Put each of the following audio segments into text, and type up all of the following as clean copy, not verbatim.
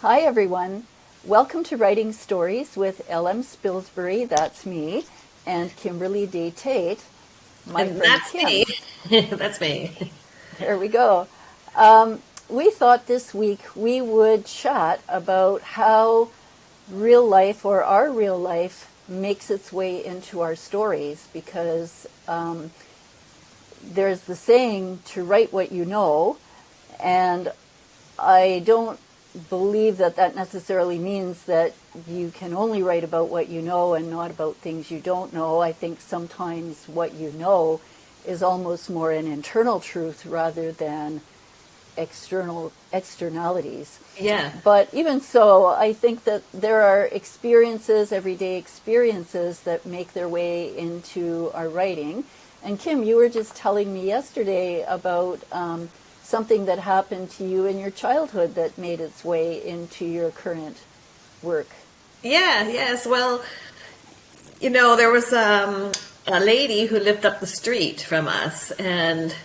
Hi, everyone. Welcome to Writing Stories with L.M. Spilsbury, that's me, and Kimberly D. Tate, my And friend that's Kim. me. That's me. There we go. We thought this week we would chat about how real life or our real life makes its way into our stories because there's the saying to write what you know, and I don't believe that that necessarily means that you can only write about what you know and not about things you don't know. I think sometimes what you know is almost more an internal truth rather than externalities. Yeah. But even so, I think that there are experiences, everyday experiences, that make their way into our writing. And Kim, you were just telling me yesterday about something that happened to you in your childhood that made its way into your current work. Yeah, yes. Well, there was a lady who lived up the street from us, and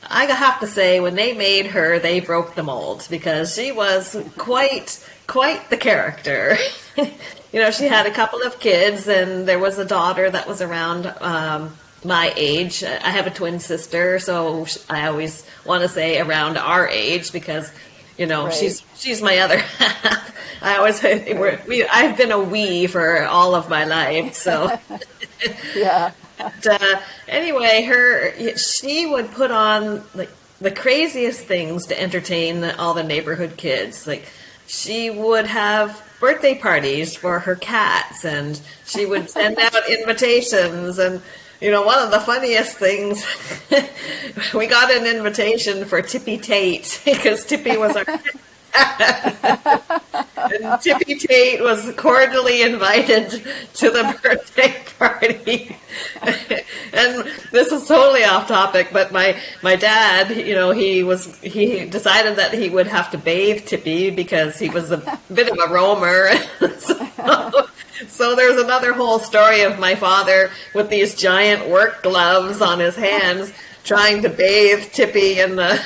I have to say, when they made her, they broke the mold because she was quite the character. She had a couple of kids, and there was a daughter that was around my age. I have a twin sister, so I always want to say around our age because, Right. she's my other half. I've been a we for all of my life, so. Yeah. Anyway, she would put on like the craziest things to entertain all the neighborhood kids. Like she would have birthday parties for her cats, and she would send out invitations. And one of the funniest things, we got an invitation for Tippy Tate because Tippy was our. And Tippy Tate was cordially invited to the birthday party. And this is totally off topic, but my dad, he decided that he would have to bathe Tippy because he was a bit of a roamer. So there's another whole story of my father with these giant work gloves on his hands trying to bathe Tippy in the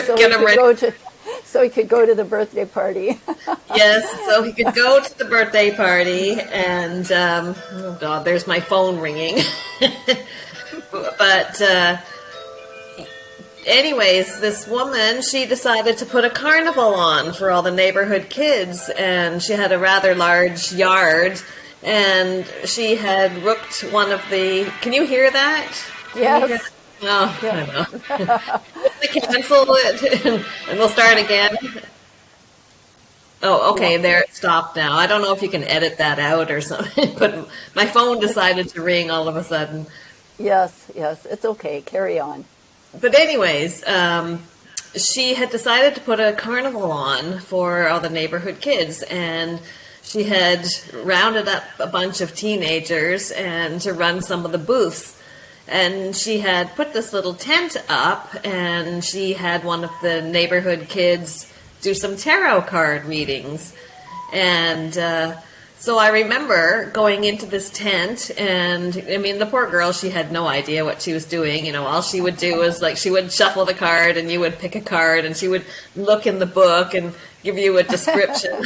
So get him ready. he could go to the birthday party. Yes, so he could go to the birthday party, and oh God, there's my phone ringing. But anyways, this woman, she decided to put a carnival on for all the neighborhood kids, and she had a rather large yard, and she had rooked one of the. Can you hear that? Can you hear Yes. that? Oh, Yeah. I know. They cancel it, and we'll start again. Oh, Yeah. okay, there it stopped now. I don't know if you can edit that out or something, but my phone decided to ring all of a sudden. Yes. Yes. It's okay. Carry on. But anyways, she had decided to put a carnival on for all the neighborhood kids, and she had rounded up a bunch of teenagers and to run some of the booths. And she had put this little tent up, and she had one of the neighborhood kids do some tarot card readings. And so I remember going into this tent, and I mean, the poor girl, she had no idea what she was doing. All she would do was like she would shuffle the card, and you would pick a card, and she would look in the book and give you a description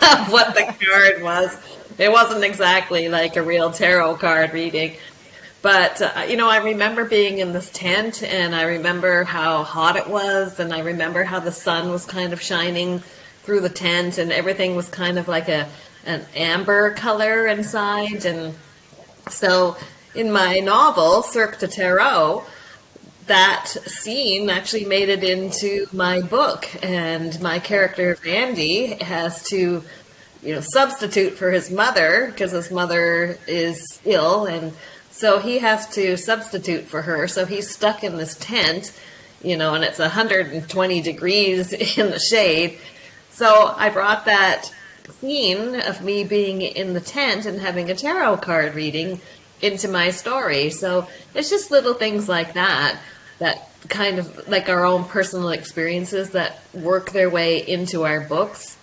of what the card was. It wasn't exactly like a real tarot card reading. But, I remember being in this tent, and I remember how hot it was, and I remember how the sun was kind of shining through the tent, and everything was kind of like an amber color inside. And so in my novel, Cirque de Tarot, that scene actually made it into my book, and my character, Andy, has to substitute for his mother because his mother is ill, and so he has to substitute for her. So he's stuck in this tent, and it's 120 degrees in the shade. So I brought that scene of me being in the tent and having a tarot card reading into my story. So it's just little things like that kind of like our own personal experiences that work their way into our books.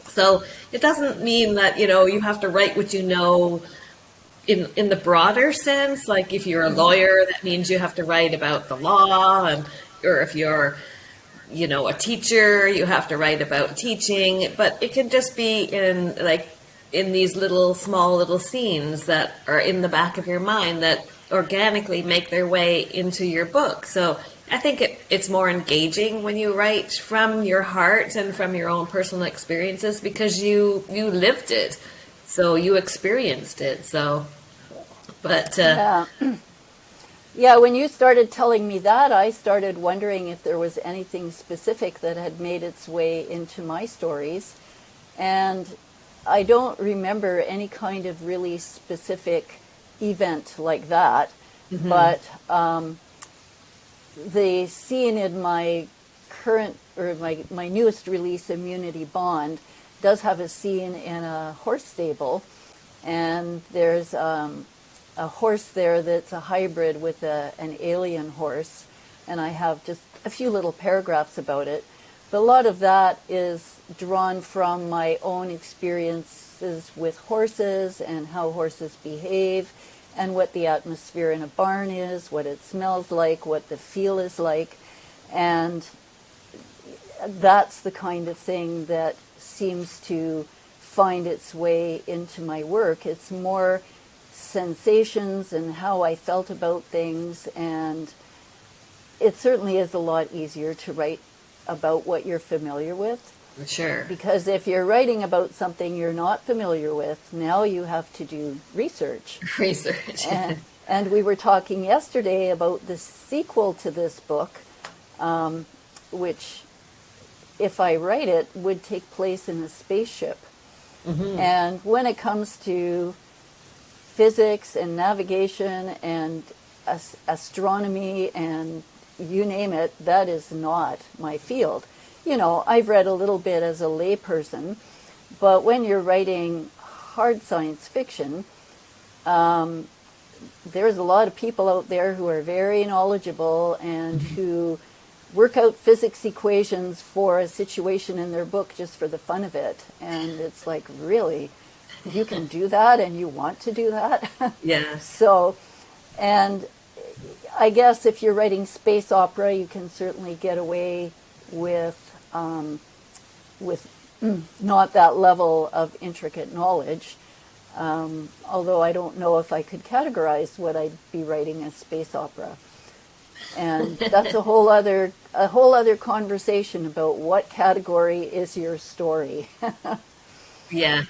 So it doesn't mean that, you have to write what you know in the broader sense. Like if you're a lawyer, that means you have to write about the law, or if you're a teacher, you have to write about teaching, but it can just be in these small little scenes that are in the back of your mind that organically make their way into your book. So I think it's more engaging when you write from your heart and from your own personal experiences, because you lived it, so you experienced it. So, but yeah. Yeah, when you started telling me that, I started wondering if there was anything specific that had made its way into my stories. And I don't remember any kind of really specific event like that. Mm-hmm. But the scene in my current, or my newest release, Immunity Bond, does have a scene in a horse stable. And there's a horse there that's a hybrid with an alien horse, and I have just a few little paragraphs about it. But a lot of that is drawn from my own experiences with horses and how horses behave and what the atmosphere in a barn is, what it smells like, what the feel is like. And that's the kind of thing that seems to find its way into my work. It's more sensations and how I felt about things, and it certainly is a lot easier to write about what you're familiar with. Sure. Because if you're writing about something you're not familiar with, now you have to do research. Research. And we were talking yesterday about the sequel to this book, which, if I write it, would take place in a spaceship. Mm-hmm. And when it comes to physics and navigation and astronomy and you name it, that is not my field. I've read a little bit as a layperson, but when you're writing hard science fiction, there's a lot of people out there who are very knowledgeable and who work out physics equations for a situation in their book just for the fun of it. And it's like, really? You can do that and you want to do that? Yeah. So, and I guess if you're writing space opera, you can certainly get away with not that level of intricate knowledge. Although I don't know if I could categorize what I'd be writing as space opera. And that's a whole other conversation about what category is your story. Yeah.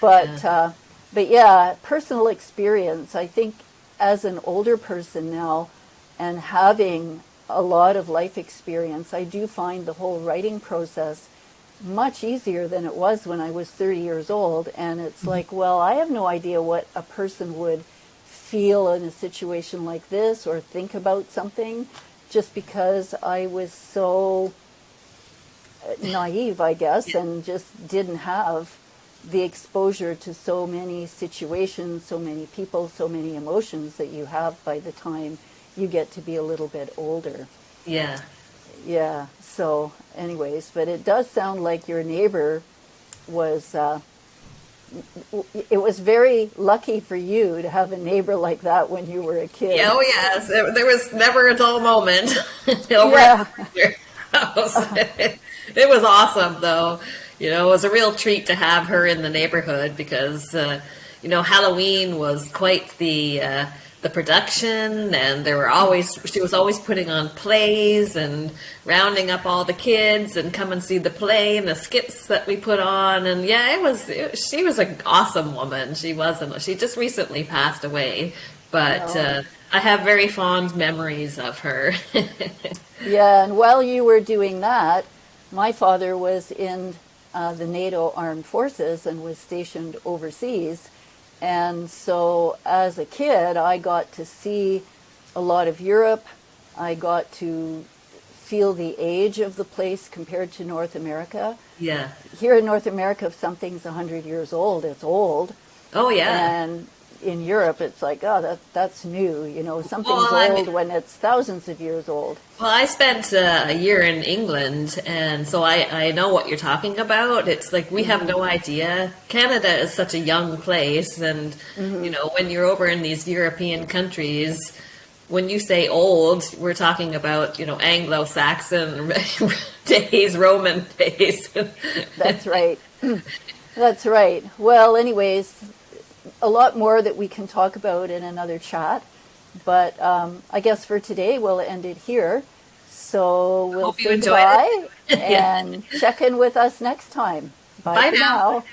But yeah, personal experience. I think as an older person now and having a lot of life experience, I do find the whole writing process much easier than it was when I was 30 years old. And it's like, well, I have no idea what a person would feel in a situation like this or think about something, just because I was so naive, I guess, and just didn't have the exposure to so many situations, so many people, so many emotions that you have by the time you get to be a little bit older. Yeah. Yeah. So anyways, but it does sound like your neighbor was, it was very lucky for you to have a neighbor like that when you were a kid. Oh, yes. There was never a dull moment over at your house. It was awesome, though. It was a real treat to have her in the neighborhood because, Halloween was quite the production, and she was always putting on plays and rounding up all the kids and come and see the play and the skits that we put on. And yeah, she was an awesome woman. She just recently passed away, but I have very fond memories of her. Yeah, and while you were doing that, my father was in the NATO Armed Forces and was stationed overseas. And so as a kid, I got to see a lot of Europe. I got to feel the age of the place compared to North America. Yeah. Here in North America, if something's 100 years old, it's old. Oh, yeah. And in Europe, it's like, oh, that's new. Something's old when it's thousands of years old. Well, I spent a year in England, and so I know what you're talking about. It's like we have no idea. Canada is such a young place, and, when you're over in these European countries, when you say old, we're talking about, Anglo-Saxon days, Roman days. That's right. That's right. Well, anyways, a lot more that we can talk about in another chat. But I guess for today, we'll end it here. So we'll Hope you say enjoyed goodbye it. and check in with us next time. Bye Bye for now. now.